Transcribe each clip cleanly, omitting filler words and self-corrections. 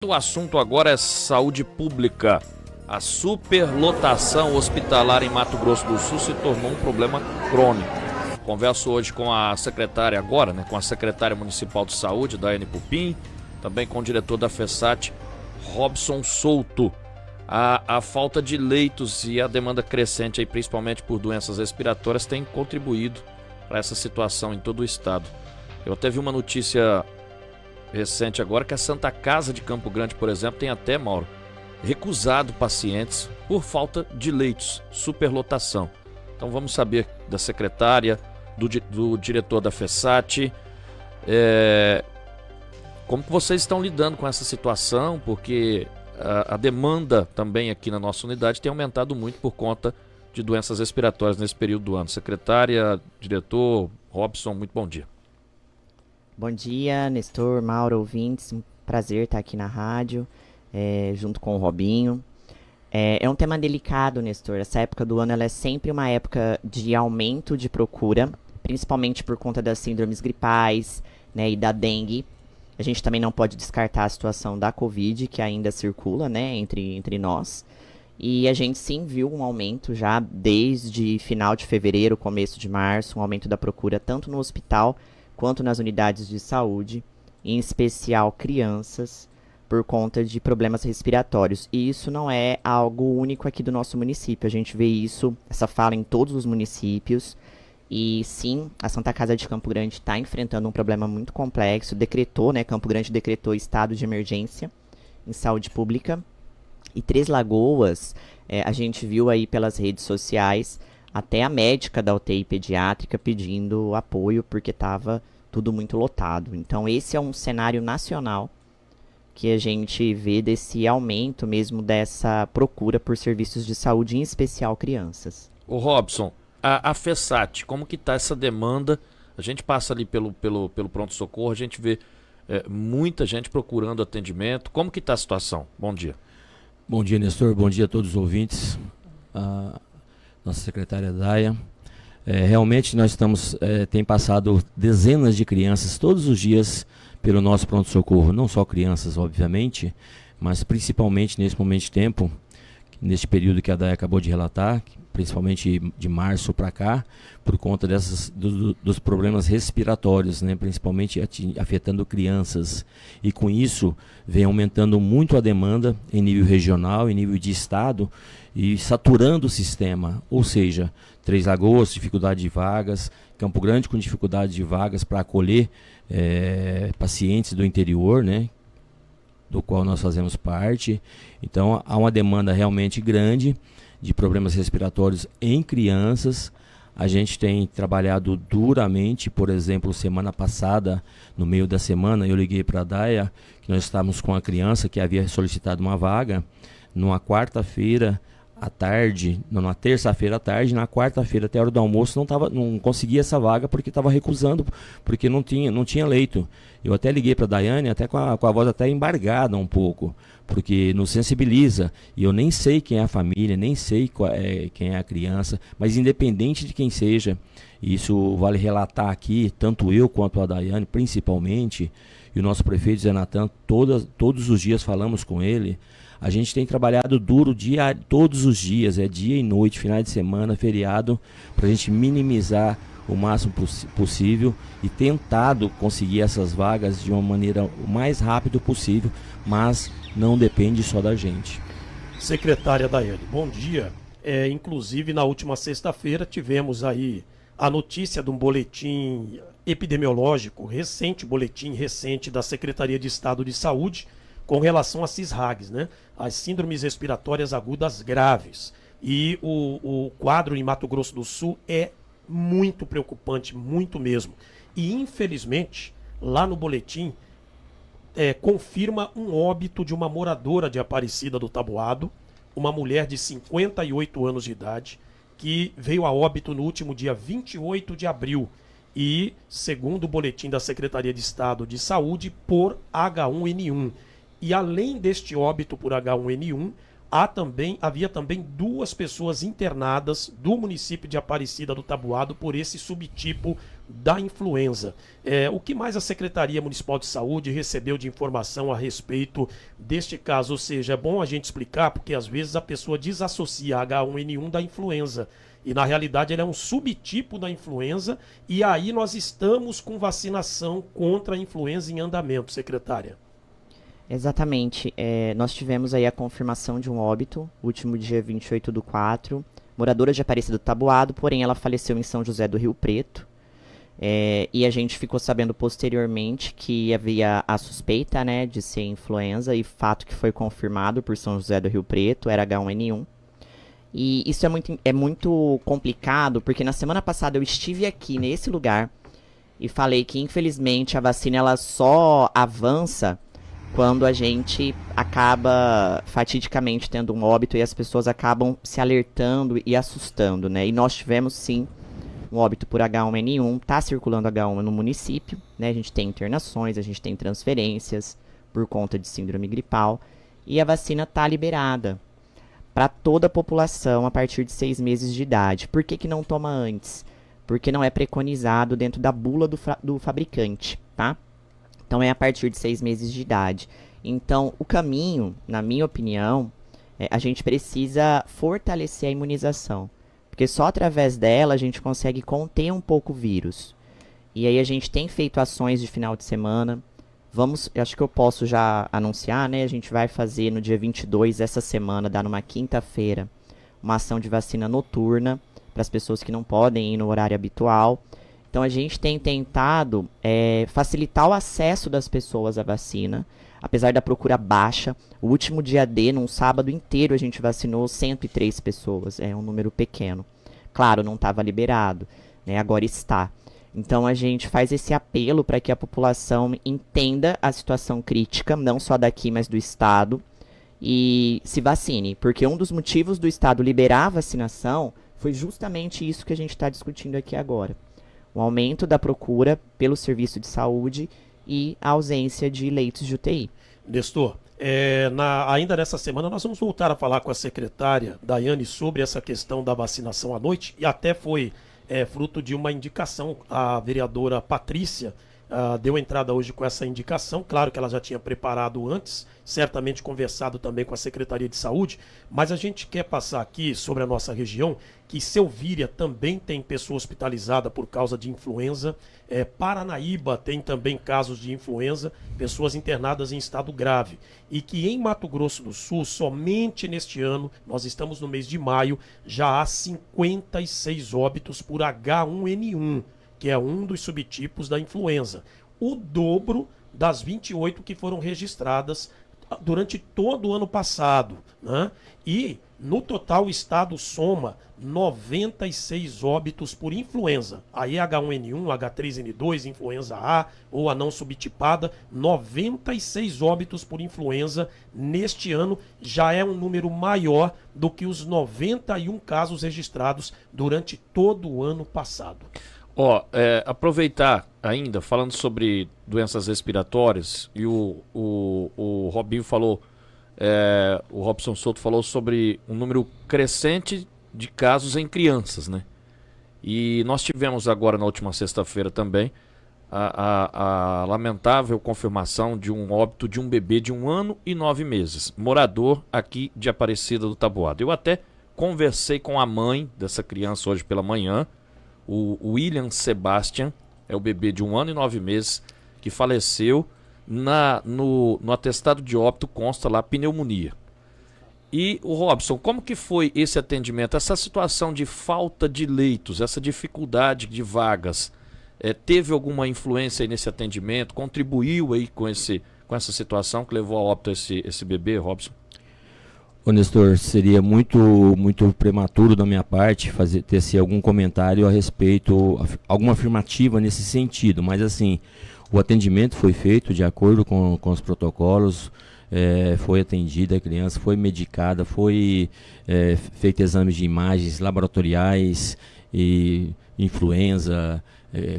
O assunto agora é saúde pública. A superlotação hospitalar em Mato Grosso do Sul se tornou um problema crônico. Converso hoje com a secretária agora, com a secretária municipal de saúde, Daiane Pupim, também com o diretor da FESAT, Robson Souto. A falta de leitos e a demanda crescente, aí, principalmente por doenças respiratórias, tem contribuído para essa situação em todo o estado. Eu até vi uma notícia recente agora que a Santa Casa de Campo Grande, por exemplo, tem até, Mauro, recusado pacientes por falta de leitos, superlotação. Então vamos saber da secretária, do diretor da FESAT, como que vocês estão lidando com essa situação, porque a demanda também aqui na nossa unidade tem aumentado muito por conta de doenças respiratórias nesse período do ano. Secretária, diretor, Robson, muito bom dia. Bom dia, Nestor, Mauro, ouvintes, um prazer estar aqui na rádio, junto com o Robinho. É um tema delicado, Nestor. Essa época do ano ela é sempre uma época de aumento de procura, principalmente por conta das síndromes gripais, e da dengue. A gente também não pode descartar a situação da Covid, que ainda circula, entre nós. E a gente sim viu um aumento já desde final de fevereiro, começo de março, um aumento da procura tanto no hospital quanto nas unidades de saúde, em especial crianças, por conta de problemas respiratórios. E isso não é algo único aqui do nosso município. A gente vê essa fala em todos os municípios. E sim, a Santa Casa de Campo Grande está enfrentando um problema muito complexo. Campo Grande decretou estado de emergência em saúde pública. E Três Lagoas, a gente viu aí pelas redes sociais, até a médica da UTI pediátrica pedindo apoio porque estava tudo muito lotado. Então esse é um cenário nacional que a gente vê desse aumento mesmo dessa procura por serviços de saúde, em especial crianças. O Robson, a FESAT, como que está essa demanda? A gente passa ali pelo pronto-socorro, a gente vê muita gente procurando atendimento. Como que está a situação? Bom dia. Bom dia, Nestor. Bom dia a todos os ouvintes. Nossa secretária Daia. Realmente nós tem passado dezenas de crianças todos os dias pelo nosso pronto-socorro. Não só crianças, obviamente, mas principalmente nesse momento de tempo, neste período que a Daia acabou de relatar, principalmente de março para cá, por conta dos problemas respiratórios, principalmente afetando crianças. E com isso vem aumentando muito a demanda em nível regional, em nível de estado, e saturando o sistema, ou seja, Três Lagoas, dificuldade de vagas, Campo Grande com dificuldade de vagas para acolher pacientes do interior, do qual nós fazemos parte. Então há uma demanda realmente grande de problemas respiratórios em crianças. A gente tem trabalhado duramente. Por exemplo, semana passada, no meio da semana, eu liguei para a Daia, que nós estávamos com a criança que havia solicitado uma vaga, numa quarta-feira à tarde, numa terça-feira à tarde, na quarta-feira até a hora do almoço não conseguia essa vaga porque estava recusando, porque não tinha leito. Eu até liguei para a Daiane, até com a voz até embargada um pouco, porque nos sensibiliza, e eu nem sei quem é a família, nem sei quem é a criança, mas independente de quem seja, isso vale relatar aqui, tanto eu quanto a Daiane, principalmente, e o nosso prefeito Zé Natan, todos os dias falamos com ele. A gente tem trabalhado duro todos os dias, dia e noite, final de semana, feriado, para a gente minimizar o máximo possível e tentado conseguir essas vagas de uma maneira o mais rápido possível, mas não depende só da gente. Secretária Daiane, bom dia. Inclusive, na última sexta-feira, tivemos aí a notícia de um boletim epidemiológico, boletim recente da Secretaria de Estado de Saúde, com relação às CISRAGs, as síndromes respiratórias agudas graves. E o quadro em Mato Grosso do Sul é muito preocupante, muito mesmo. E, infelizmente, lá no boletim, confirma um óbito de uma moradora de Aparecida do Taboado, uma mulher de 58 anos de idade, que veio a óbito no último dia 28 de abril. E, segundo o boletim da Secretaria de Estado de Saúde, por H1N1. E além deste óbito por H1N1, havia também 2 pessoas internadas do município de Aparecida do Taboado por esse subtipo da influenza. O que mais a Secretaria Municipal de Saúde recebeu de informação a respeito deste caso? Ou seja, é bom a gente explicar, porque às vezes a pessoa desassocia H1N1 da influenza. E na realidade ele é um subtipo da influenza, e aí nós estamos com vacinação contra a influenza em andamento, secretária. Exatamente. Nós tivemos aí a confirmação de um óbito, último dia 28/4, moradora de Aparecida do Taboado, porém ela faleceu em São José do Rio Preto. E a gente ficou sabendo posteriormente que havia a suspeita, né, de ser influenza, e fato que foi confirmado por São José do Rio Preto, era H1N1. E isso é muito complicado, porque na semana passada eu estive aqui nesse lugar e falei que infelizmente a vacina ela só avança quando a gente acaba fatidicamente tendo um óbito e as pessoas acabam se alertando e assustando, né? E nós tivemos sim um óbito por H1N1, tá circulando H1 no município, né? A gente tem internações, a gente tem transferências por conta de síndrome gripal, e a vacina tá liberada para toda a população a partir de 6 meses de idade. Por que não toma antes? Porque não é preconizado dentro da bula do fabricante, tá? Então é a partir de 6 meses de idade. Então o caminho, na minha opinião, a gente precisa fortalecer a imunização. Porque só através dela a gente consegue conter um pouco o vírus. E aí a gente tem feito ações de final de semana. Acho que eu posso já anunciar, né? A gente vai fazer no dia 22, essa semana, dar numa quinta-feira, uma ação de vacina noturna para as pessoas que não podem ir no horário habitual. Então a gente tem tentado facilitar o acesso das pessoas à vacina, apesar da procura baixa. O último dia D, num sábado inteiro, a gente vacinou 103 pessoas, é um número pequeno. Claro, não estava liberado, né? Agora está. Então a gente faz esse apelo para que a população entenda a situação crítica, não só daqui, mas do Estado, e se vacine, porque um dos motivos do Estado liberar a vacinação foi justamente isso que a gente está discutindo aqui agora. O aumento da procura pelo serviço de saúde e a ausência de leitos de UTI. Nestor, ainda nessa semana nós vamos voltar a falar com a secretária Daiane sobre essa questão da vacinação à noite, e até foi fruto de uma indicação. A vereadora Patrícia deu entrada hoje com essa indicação. Claro que ela já tinha preparado antes, certamente conversado também com a Secretaria de Saúde, mas a gente quer passar aqui sobre a nossa região, que Selvíria também tem pessoa hospitalizada por causa de influenza, Paranaíba tem também casos de influenza, pessoas internadas em estado grave, e que em Mato Grosso do Sul, somente neste ano, nós estamos no mês de maio, já há 56 óbitos por H1N1, que é um dos subtipos da influenza, o dobro das 28 que foram registradas durante todo o ano passado, né? E no total o estado soma 96 óbitos por influenza. Aí H1N1, H3N2, influenza A ou a não subtipada, 96 óbitos por influenza neste ano, já é um número maior do que os 91 casos registrados durante todo o ano passado. Aproveitar ainda, falando sobre doenças respiratórias, e o Robinho falou, o Robson Souto falou sobre um número crescente de casos em crianças, né? E nós tivemos agora na última sexta-feira também a lamentável confirmação de um óbito de um bebê de 1 ano e 9 meses, morador aqui de Aparecida do Taboado. Eu até conversei com a mãe dessa criança hoje pela manhã. O William Sebastian é o bebê de 1 ano e 9 meses que faleceu. No atestado de óbito consta lá pneumonia. E o Robson, como que foi esse atendimento? Essa situação de falta de leitos, essa dificuldade de vagas, teve alguma influência aí nesse atendimento? Contribuiu aí com essa situação que levou a óbito esse bebê, Robson? Ô Nestor, seria muito prematuro da minha parte ter algum comentário a respeito, alguma afirmativa nesse sentido, mas assim, o atendimento foi feito de acordo com os protocolos, foi atendida a criança, foi medicada, foi feito exames de imagens laboratoriais, influenza,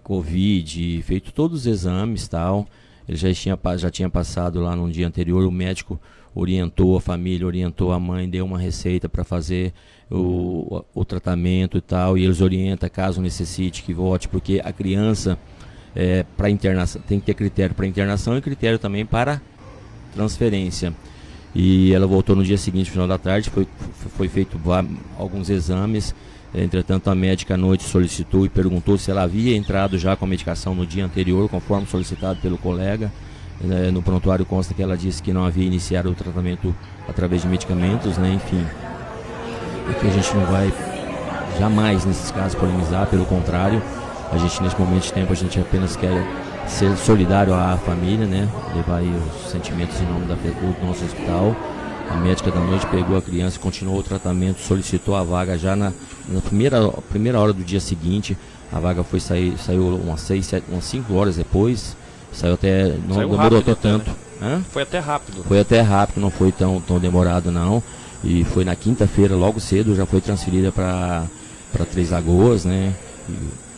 Covid, feito todos os exames tal. Ele já tinha passado lá no dia anterior, o médico orientou a família, orientou a mãe, deu uma receita para fazer o tratamento e tal, e eles orientam caso necessite que volte, porque a criança para internação tem que ter critério para internação e critério também para transferência. E ela voltou no dia seguinte, final da tarde, foi feito alguns exames. Entretanto, a médica à noite solicitou e perguntou se ela havia entrado já com a medicação no dia anterior, conforme solicitado pelo colega. No prontuário consta que ela disse que não havia iniciado o tratamento através de medicamentos, né? Enfim, que a gente não vai jamais nesses casos polemizar, pelo contrário, a gente nesse momento de tempo a gente apenas quer ser solidário à família, né? Levar aí os sentimentos em nome do nosso hospital. A médica da noite pegou a criança, continuou o tratamento, solicitou a vaga já na primeira hora do dia seguinte. A vaga saiu umas 5 horas depois. Saiu até, não Saiu demorou rápido, tanto. Né? Foi até rápido. Foi até rápido, não foi tão demorado não. E foi na quinta-feira, logo cedo, já foi transferida para Três Lagoas, né? E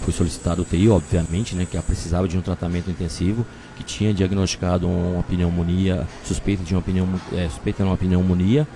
foi solicitado UTI, obviamente, né? Que ela precisava de um tratamento intensivo, que tinha diagnosticado uma pneumonia, suspeita de uma pneumonia,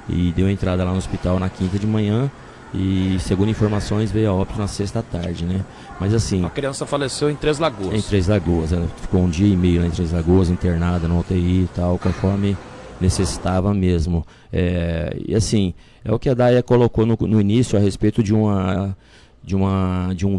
e deu entrada lá no hospital na quinta de manhã. E segundo informações veio a óbito na sexta à tarde, né? Mas assim... A criança faleceu em Três Lagoas. Em Três Lagoas, ela ficou um dia e meio lá em Três Lagoas, internada na UTI e tal, conforme necessitava mesmo. E assim, é o que a Daia colocou no início a respeito de um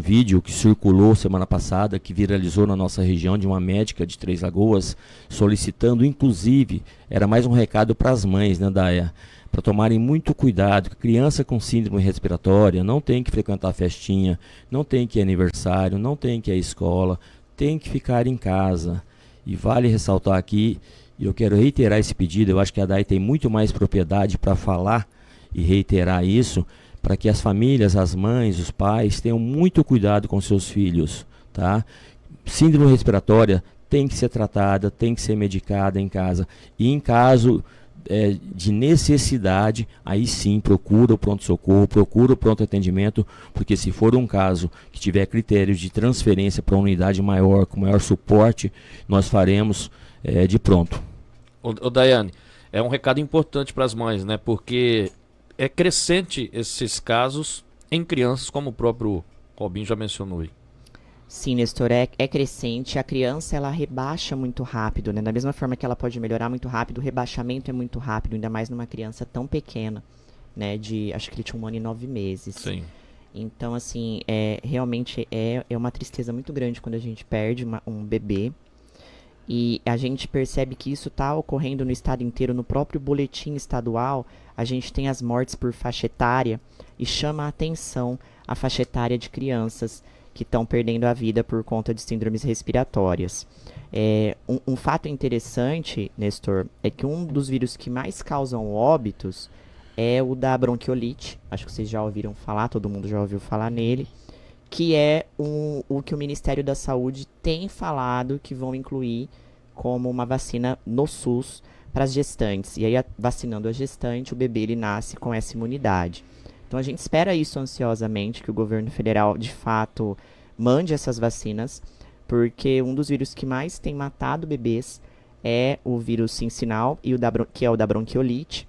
vídeo que circulou semana passada, que viralizou na nossa região, de uma médica de Três Lagoas, solicitando, inclusive, era mais um recado para as mães, né, Daia? Para tomarem muito cuidado, que criança com síndrome respiratória não tem que frequentar festinha, não tem que ir aniversário, não tem que ir à escola, tem que ficar em casa. E vale ressaltar aqui, e eu quero reiterar esse pedido, eu acho que a DAI tem muito mais propriedade para falar e reiterar isso, para que as famílias, as mães, os pais tenham muito cuidado com seus filhos, tá? Síndrome respiratória tem que ser tratada, tem que ser medicada em casa, e em caso de necessidade, aí sim procura o pronto-socorro, procura o pronto atendimento, porque se for um caso que tiver critérios de transferência para uma unidade maior, com maior suporte, nós faremos de pronto. Ô Daiane, é um recado importante para as mães, né? Porque é crescente esses casos em crianças, como o próprio Robinho já mencionou aí. Sim, Nestor, é crescente. A criança, ela rebaixa muito rápido, né? Da mesma forma que ela pode melhorar muito rápido, o rebaixamento é muito rápido, ainda mais numa criança tão pequena, né? Acho que ele tinha 1 ano e 9 meses. Sim. Então, assim, realmente é uma tristeza muito grande quando a gente perde um bebê. E a gente percebe que isso está ocorrendo no estado inteiro. No próprio boletim estadual, a gente tem as mortes por faixa etária e chama a atenção a faixa etária de crianças que estão perdendo a vida por conta de síndromes respiratórias. Um fato interessante, Nestor, é que um dos vírus que mais causam óbitos é o da bronquiolite. Acho que vocês já ouviram falar, todo mundo já ouviu falar nele, que é o que o Ministério da Saúde tem falado que vão incluir como uma vacina no SUS para as gestantes. E aí, vacinando a gestante, o bebê ele nasce com essa imunidade. Então, a gente espera isso ansiosamente, que o governo federal, de fato, mande essas vacinas, porque um dos vírus que mais tem matado bebês é o vírus cincinal, que é o da bronquiolite.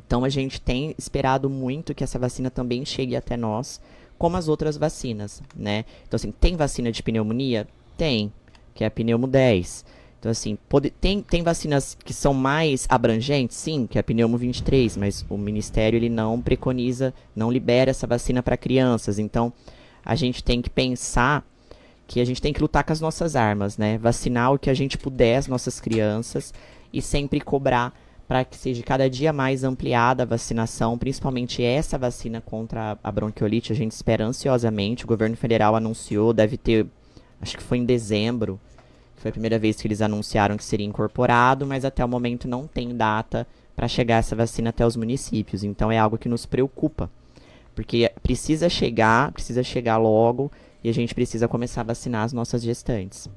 Então, a gente tem esperado muito que essa vacina também chegue até nós, como as outras vacinas, né? Então, assim, tem vacina de pneumonia? Tem, que é a Pneumo 10. Então, assim, tem vacinas que são mais abrangentes? Sim, que é a Pneumo 23, mas o Ministério ele não preconiza, não libera essa vacina para crianças. Então, a gente tem que pensar que a gente tem que lutar com as nossas armas, né? Vacinar o que a gente puder as nossas crianças e sempre cobrar para que seja cada dia mais ampliada a vacinação, principalmente essa vacina contra a bronquiolite. A gente espera ansiosamente. O governo federal anunciou, deve ter, acho que foi em dezembro, foi a primeira vez que eles anunciaram que seria incorporado, mas até o momento não tem data para chegar essa vacina até os municípios. Então é algo que nos preocupa, porque precisa chegar logo e a gente precisa começar a vacinar as nossas gestantes.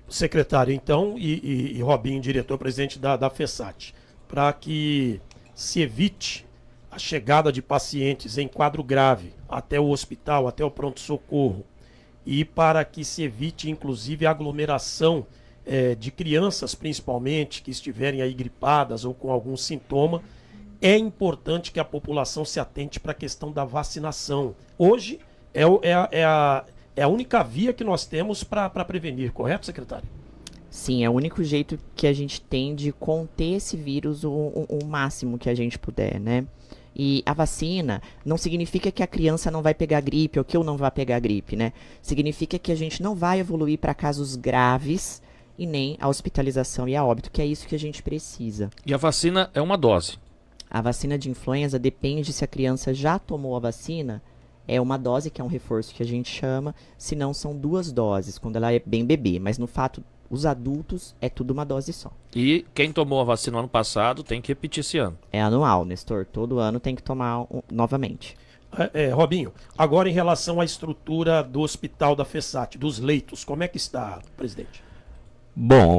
Secretário, então, e Robinho, diretor-presidente da FESAT, para que se evite a chegada de pacientes em quadro grave até o hospital, até o pronto-socorro, e para que se evite, inclusive, a aglomeração de crianças, principalmente, que estiverem aí gripadas ou com algum sintoma, é importante que a população se atente para a questão da vacinação. Hoje é a única via que nós temos para prevenir, correto, secretário? Sim, é o único jeito que a gente tem de conter esse vírus o máximo que a gente puder, né? E a vacina não significa que a criança não vai pegar gripe ou que eu não vá pegar gripe, né? Significa que a gente não vai evoluir para casos graves e nem a hospitalização e a óbito, que é isso que a gente precisa. E a vacina é uma dose. A vacina de influenza depende se a criança já tomou a vacina, é uma dose, que é um reforço que a gente chama, se não são 2 doses, quando ela é bem bebê, mas no fato, os adultos é tudo uma dose só. E quem tomou a vacina no ano passado tem que repetir esse ano. É anual, Nestor, todo ano tem que tomar novamente. Robinho, agora em relação à estrutura do hospital da FESAT, dos leitos, como é que está, presidente? Bom,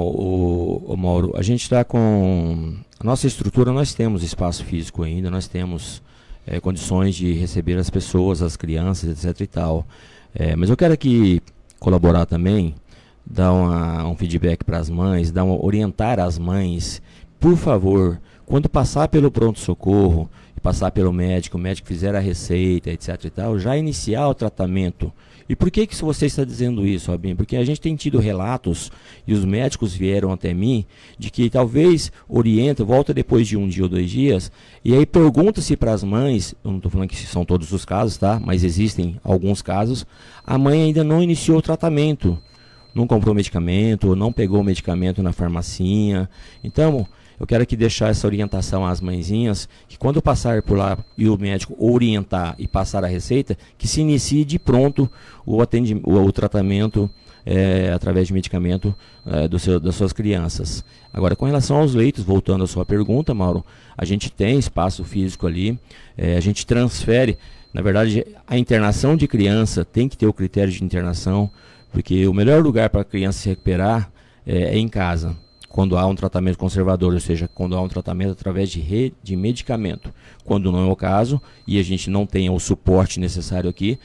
o Mauro, a gente está com a nossa estrutura, nós temos espaço físico ainda, nós temos condições de receber as pessoas, as crianças, etc e tal. Mas eu quero aqui colaborar também, dar um feedback para as mães, orientar as mães, por favor, quando passar pelo pronto-socorro, passar pelo médico, o médico fizer a receita, etc e tal, já iniciar o tratamento. E por que você está dizendo isso, Robinho? Porque a gente tem tido relatos, e os médicos vieram até mim, de que talvez volta depois de 1 dia ou 2 dias, e aí pergunta-se para as mães, eu não estou falando que são todos os casos, tá? Mas existem alguns casos, a mãe ainda não iniciou o tratamento, não comprou medicamento, não pegou o medicamento na farmacinha. Então, eu quero aqui deixar essa orientação às mãezinhas, que quando passar por lá e o médico orientar e passar a receita, que se inicie de pronto o tratamento através de medicamento das suas crianças. Agora, com relação aos leitos, voltando à sua pergunta, Mauro, a gente tem espaço físico ali, a gente transfere, na verdade, a internação de criança tem que ter o critério de internação, porque o melhor lugar para a criança se recuperar é em casa, quando há um tratamento conservador, ou seja, quando há um tratamento através de medicamento. Quando não é o caso, e a gente não tem o suporte necessário aqui,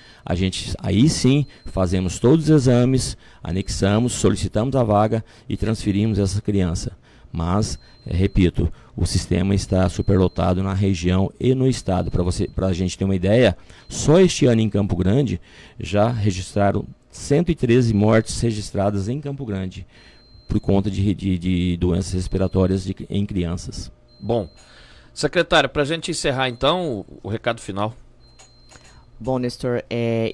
aí sim fazemos todos os exames, anexamos, solicitamos a vaga e transferimos essa criança. Mas, repito, o sistema está superlotado na região e no estado. Para a gente ter uma ideia, só este ano em Campo Grande já registraram 113 mortes registradas em Campo Grande, por conta de doenças respiratórias em crianças. Bom, secretário, para a gente encerrar então, o recado final. Bom, Nestor,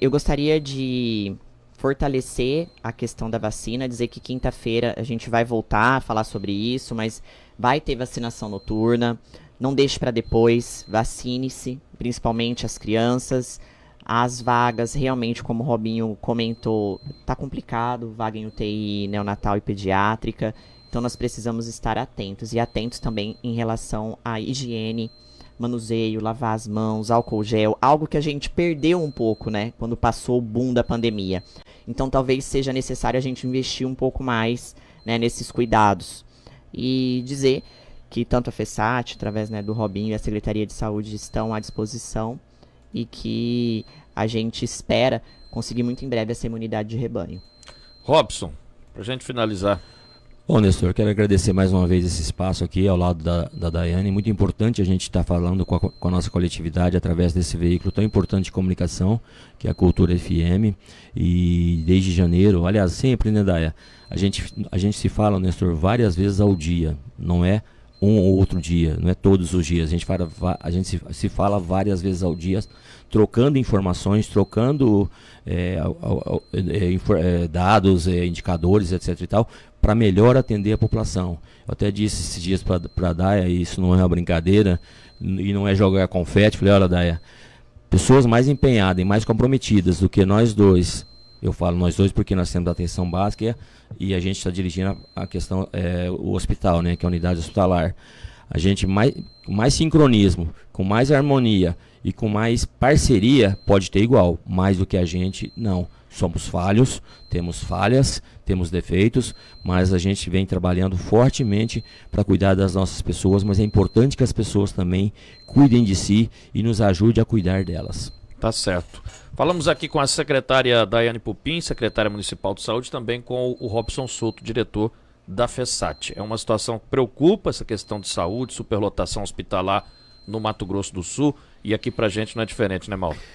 eu gostaria de fortalecer a questão da vacina, dizer que quinta-feira a gente vai voltar a falar sobre isso, mas vai ter vacinação noturna, não deixe para depois, vacine-se, principalmente as crianças. As vagas, realmente, como o Robinho comentou, tá complicado, vaga em UTI neonatal e pediátrica, então nós precisamos estar atentos, e atentos também em relação à higiene, manuseio, lavar as mãos, álcool gel, algo que a gente perdeu um pouco, né, quando passou o boom da pandemia. Então talvez seja necessário a gente investir um pouco mais, né, nesses cuidados. E dizer que tanto a FESAT, através, né, do Robinho e a Secretaria de Saúde estão à disposição, e que a gente espera conseguir muito em breve essa imunidade de rebanho. Robson, para a gente finalizar. Bom, Nestor, quero agradecer mais uma vez esse espaço aqui ao lado da Daiane. Muito importante a gente estar falando com a nossa coletividade através desse veículo tão importante de comunicação, que é a Cultura FM. E desde janeiro, aliás, sempre, né, Daia? A gente se fala, Nestor, várias vezes ao dia, não é um ou outro dia, não é todos os dias. A gente se fala várias vezes ao dia, trocando informações, trocando dados, indicadores, etc e tal, para melhor atender a população. Eu até disse esses dias para a Daia, e isso não é uma brincadeira, e não é jogar confete. Falei, olha, Daia, pessoas mais empenhadas e mais comprometidas do que nós dois. Eu falo nós dois porque nós temos a atenção básica e a gente está dirigindo a questão, o hospital, né, que é a unidade hospitalar. A gente com mais sincronismo, com mais harmonia e com mais parceria pode ter igual, mais do que a gente, não. Somos falhos, temos falhas, temos defeitos, mas a gente vem trabalhando fortemente para cuidar das nossas pessoas, mas é importante que as pessoas também cuidem de si e nos ajudem a cuidar delas. Tá certo. Falamos aqui com a secretária Daiane Pupim, secretária municipal de saúde, também com o Robson Souto, diretor da FESAT. É uma situação que preocupa, essa questão de saúde, superlotação hospitalar no Mato Grosso do Sul, e aqui pra gente não é diferente, né, Mauro?